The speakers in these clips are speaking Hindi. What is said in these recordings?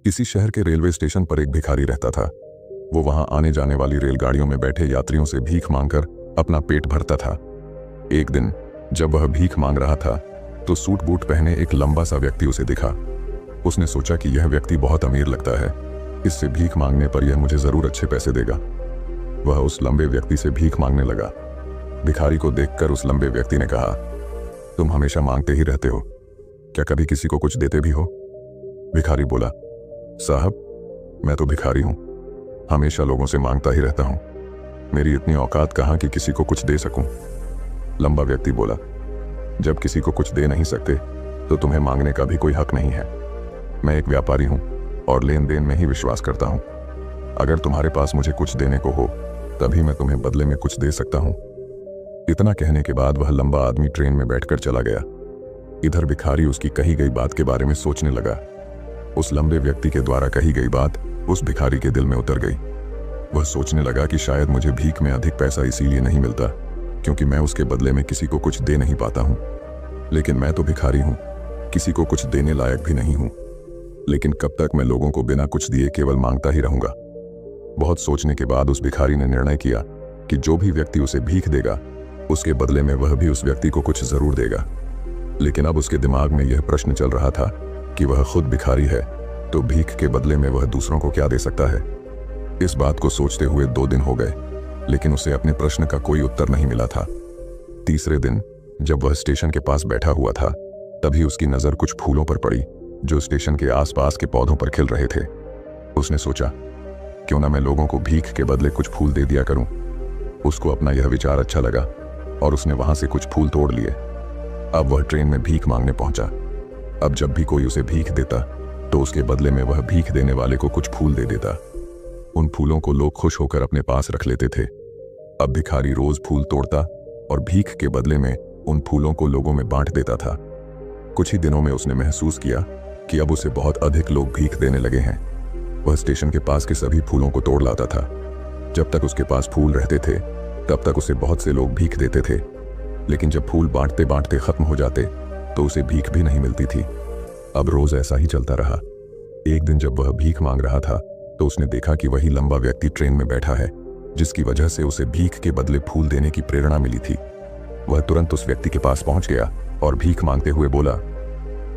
किसी शहर के रेलवे स्टेशन पर एक भिखारी रहता था। वो वहां आने जाने वाली रेलगाड़ियों में बैठे यात्रियों से भीख मांगकर अपना पेट भरता था। एक दिन जब वह भीख मांग रहा था तो सूट बूट पहने एक लंबा सा व्यक्ति उसे दिखा। उसने सोचा कि यह व्यक्ति बहुत अमीर लगता है, इससे भीख मांगने पर यह मुझे जरूर अच्छे पैसे देगा। वह उस लंबे व्यक्ति से भीख मांगने लगा। भिखारी को देखकर उस लंबे व्यक्ति ने कहा, तुम हमेशा मांगते ही रहते हो, क्या कभी किसी को कुछ देते भी हो? भिखारी बोला, साहब मैं तो भिखारी हूं, हमेशा लोगों से मांगता ही रहता हूं, मेरी इतनी औकात कहां कि किसी को कुछ दे सकूं। लंबा व्यक्ति बोला, जब किसी को कुछ दे नहीं सकते तो तुम्हें मांगने का भी कोई हक नहीं है। मैं एक व्यापारी हूं और लेन देन में ही विश्वास करता हूं। अगर तुम्हारे पास मुझे कुछ देने को हो तभी मैं तुम्हें बदले में कुछ दे सकता हूं। इतना कहने के बाद वह लंबा आदमी ट्रेन में बैठकर चला गया। इधर भिखारी उसकी कही गई बात के बारे में सोचने लगा। उस लंबे व्यक्ति के द्वारा कही गई बात उस भिखारी के दिल में उतर गई। वह सोचने लगा कि शायद मुझे भीख में अधिक पैसा इसीलिए नहीं मिलता क्योंकि मैं उसके बदले में किसी को कुछ दे नहीं पाता हूं। लेकिन मैं तो भिखारी हूं, किसी को कुछ देने लायक भी नहीं हूं। लेकिन कब तक मैं लोगों को बिना कुछ दिए केवल मांगता ही रहूंगा। बहुत सोचने के बाद उस भिखारी ने निर्णय किया कि जो भी व्यक्ति उसे भीख देगा उसके बदले में वह भी उस व्यक्ति को कुछ जरूर देगा। लेकिन अब उसके दिमाग में यह प्रश्न चल रहा था कि वह खुद भिखारी है तो भीख के बदले में वह दूसरों को क्या दे सकता है। इस बात को सोचते हुए 2 दिन हो गए लेकिन उसे अपने प्रश्न का कोई उत्तर नहीं मिला था। तीसरे दिन जब वह स्टेशन के पास बैठा हुआ था तभी उसकी नजर कुछ फूलों पर पड़ी जो स्टेशन के आसपास के पौधों पर खिल रहे थे। उसने सोचा, क्यों ना मैं लोगों को भीख के बदले कुछ फूल दे दिया करूं। उसको अपना यह विचार अच्छा लगा और उसने वहां से कुछ फूल तोड़ लिए। अब वह ट्रेन में भीख मांगने पहुंचा। अब जब भी कोई उसे भीख देता तो उसके बदले में वह भीख देने वाले को कुछ फूल दे देता। उन फूलों को लोग खुश होकर अपने पास रख लेते थे। अब भिखारी रोज फूल तोड़ता और भीख के बदले में उन फूलों को लोगों में बांट देता था। कुछ ही दिनों में उसने महसूस किया कि अब उसे बहुत अधिक लोग भीख देने लगे हैं। वह स्टेशन के पास के सभी फूलों को तोड़ लाता था। जब तक उसके पास फूल रहते थे तब तक उसे बहुत से लोग भीख देते थे, लेकिन जब फूल बांटते बांटते खत्म हो जाते तो उसे भीख भी नहीं मिलती थी। अब रोज ऐसा ही चलता रहा। एक दिन जब वह भीख मांग रहा था तो उसने देखा कि वही लंबा व्यक्ति ट्रेन में बैठा है जिसकी वजह से उसे भीख के बदले फूल देने की प्रेरणा मिली थी। वह तुरंत उस व्यक्ति के पास पहुंच गया और भीख मांगते हुए बोला,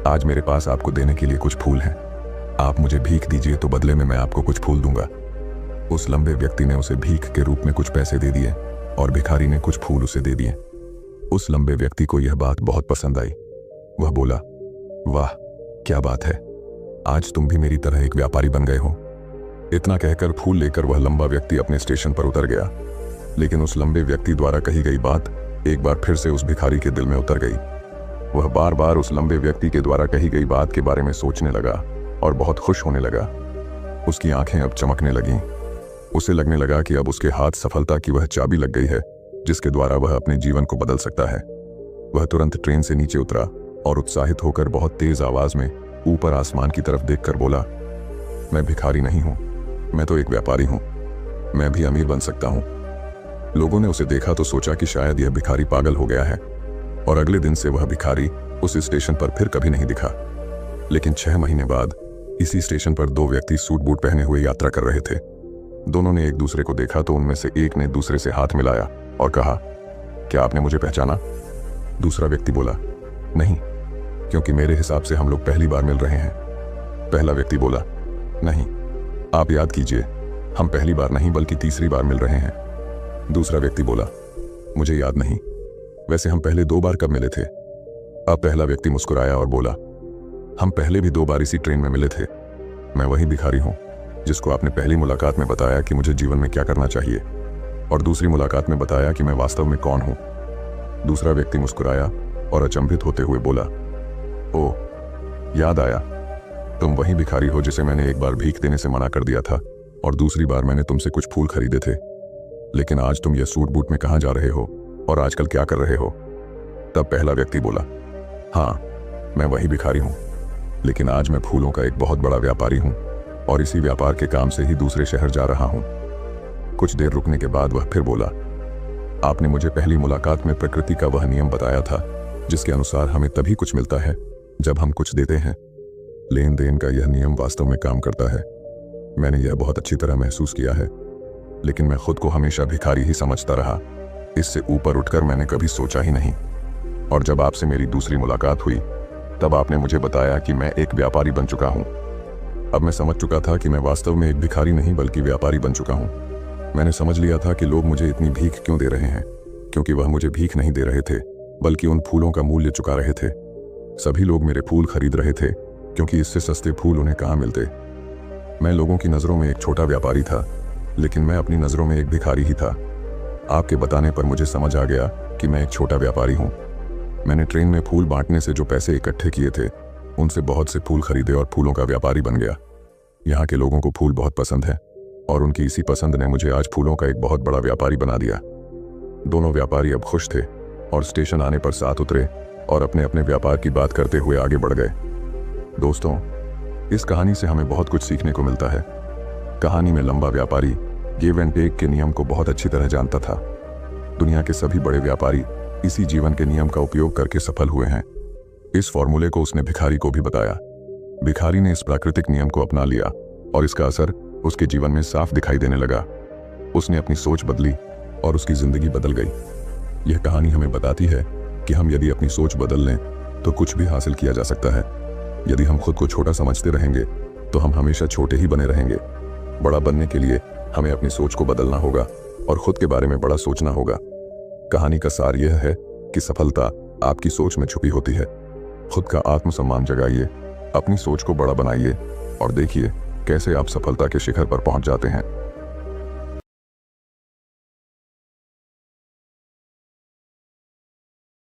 आज मेरे पास आपको देने के लिए कुछ फूल हैं, आप मुझे भीख दीजिए तो बदले में मैं आपको कुछ फूल दूंगा। उस लंबे व्यक्ति ने उसे भीख के रूप में कुछ पैसे दे दिए और भिखारी ने कुछ फूल उसे दे दिए। उस लंबे व्यक्ति को यह बात बहुत पसंद आई। वह बोला, वाह क्या बात है, आज तुम भी मेरी तरह एक व्यापारी बन गए हो। इतना कहकर फूल लेकर वह लंबा व्यक्ति अपने स्टेशन पर उतर गया। लेकिन उस लंबे व्यक्ति द्वारा कही गई बात एक बार फिर से उस भिखारी के दिल में उतर गई। वह बार बार उस लंबे व्यक्ति के द्वारा कही गई बात के बारे में सोचने लगा और बहुत खुश होने लगा। उसकी आंखें अब चमकने लगीं। उसे लगने लगा कि अब उसके हाथ सफलता की वह चाबी लग गई है जिसके द्वारा वह अपने जीवन को बदल सकता है। वह तुरंत ट्रेन से नीचे उतरा और उत्साहित होकर बहुत तेज आवाज में ऊपर आसमान की तरफ देखकर बोला, मैं भिखारी नहीं हूं, मैं तो एक व्यापारी हूं, मैं भी अमीर बन सकता हूं। लोगों ने उसे देखा तो सोचा कि शायद यह भिखारी पागल हो गया है और अगले दिन से वह भिखारी उस स्टेशन पर फिर कभी नहीं दिखा। लेकिन 6 महीने बाद इसी स्टेशन पर 2 व्यक्ति सूट बूट पहने हुए यात्रा कर रहे थे। दोनों ने एक दूसरे को देखा तो उनमें से एक ने दूसरे से हाथ मिलाया और कहा, क्या आपने मुझे पहचाना? दूसरा व्यक्ति बोला, नहीं, क्योंकि मेरे हिसाब से हम लोग पहली बार मिल रहे हैं। पहला व्यक्ति बोला, नहीं, आप याद कीजिए, हम पहली बार नहीं बल्कि तीसरी बार मिल रहे हैं। दूसरा व्यक्ति बोला, मुझे याद नहीं, वैसे हम पहले 2 बार कब मिले थे? अब पहला व्यक्ति मुस्कुराया और बोला, हम पहले भी 2 बार इसी ट्रेन में मिले थे। मैं वही भिखारी हूं जिसको आपने पहली मुलाकात में बताया कि मुझे जीवन में क्या करना चाहिए और दूसरी मुलाकात में बताया कि मैं वास्तव में कौन हूं। दूसरा व्यक्ति मुस्कुराया और अचंभित होते हुए बोला, ओह, याद आया, तुम वही भिखारी हो जिसे मैंने एक बार भीख देने से मना कर दिया था और दूसरी बार मैंने तुमसे कुछ फूल खरीदे थे। लेकिन आज तुम ये सूट बूट में कहां जा रहे हो और आजकल क्या कर रहे हो? तब पहला व्यक्ति बोला, हाँ, मैं वही भिखारी हूं, लेकिन आज मैं फूलों का एक बहुत बड़ा व्यापारी हूं और इसी व्यापार के काम से ही दूसरे शहर जा रहा हूं। कुछ देर रुकने के बाद वह फिर बोला, आपने मुझे पहली मुलाकात में प्रकृति का वह नियम बताया था जिसके अनुसार हमें तभी कुछ मिलता है जब हम कुछ देते हैं, लेन देन का यह नियम वास्तव में काम करता है। मैंने यह बहुत अच्छी तरह महसूस किया है, लेकिन मैं खुद को हमेशा भिखारी ही समझता रहा। इससे ऊपर उठकर मैंने कभी सोचा ही नहीं। और जब आपसे मेरी दूसरी मुलाकात हुई, तब आपने मुझे बताया कि मैं एक व्यापारी बन चुका हूँ। अब मैं समझ चुका था कि मैं वास्तव में एक भिखारी नहीं बल्कि व्यापारी बन चुका हूँ। मैंने समझ लिया था कि लोग मुझे इतनी भीख क्यों दे रहे हैं, क्योंकि वह मुझे भीख नहीं दे रहे थे, बल्कि उन फूलों का मूल्य चुका रहे थे। सभी लोग मेरे फूल खरीद रहे थे, क्योंकि इससे सस्ते फूल उन्हें कहाँ मिलते। मैं लोगों की नज़रों में एक छोटा व्यापारी था, लेकिन मैं अपनी नज़रों में एक भिखारी ही था। आपके बताने पर मुझे समझ आ गया कि मैं एक छोटा व्यापारी हूँ। मैंने ट्रेन में फूल बांटने से जो पैसे इकट्ठे किए थे, उनसे बहुत से फूल खरीदे और फूलों का व्यापारी बन गया। यहाँ के लोगों को फूल बहुत पसंद है, और उनकी इसी पसंद ने मुझे आज फूलों का एक बहुत बड़ा व्यापारी बना दिया। दोनों व्यापारी अब खुश थे और स्टेशन आने पर साथ उतरे और अपने अपने व्यापार की बात करते हुए आगे बढ़ गए। दोस्तों, इस कहानी से हमें बहुत कुछ सीखने को मिलता है। कहानी में लंबा व्यापारी गिव एंड टेक के नियम को बहुत अच्छी तरह जानता था। दुनिया के सभी बड़े व्यापारी इसी जीवन के नियम का उपयोग करके सफल हुए हैं। इस फॉर्मूले को उसने भिखारी को भी बताया। भिखारी ने इस प्राकृतिक नियम को अपना लिया और इसका असर उसके जीवन में साफ दिखाई देने लगा। उसने अपनी सोच बदली और उसकी जिंदगी बदल गई। यह कहानी हमें बताती है कि हम यदि अपनी सोच बदल लें तो कुछ भी हासिल किया जा सकता है। यदि हम खुद को छोटा समझते रहेंगे तो हम हमेशा छोटे ही बने रहेंगे। बड़ा बनने के लिए हमें अपनी सोच को बदलना होगा और खुद के बारे में बड़ा सोचना होगा। कहानी का सार यह है कि सफलता आपकी सोच में छुपी होती है। खुद का आत्मसम्मान जगाइए, अपनी सोच को बड़ा बनाइए और देखिए कैसे आप सफलता के शिखर पर पहुंच जाते हैं।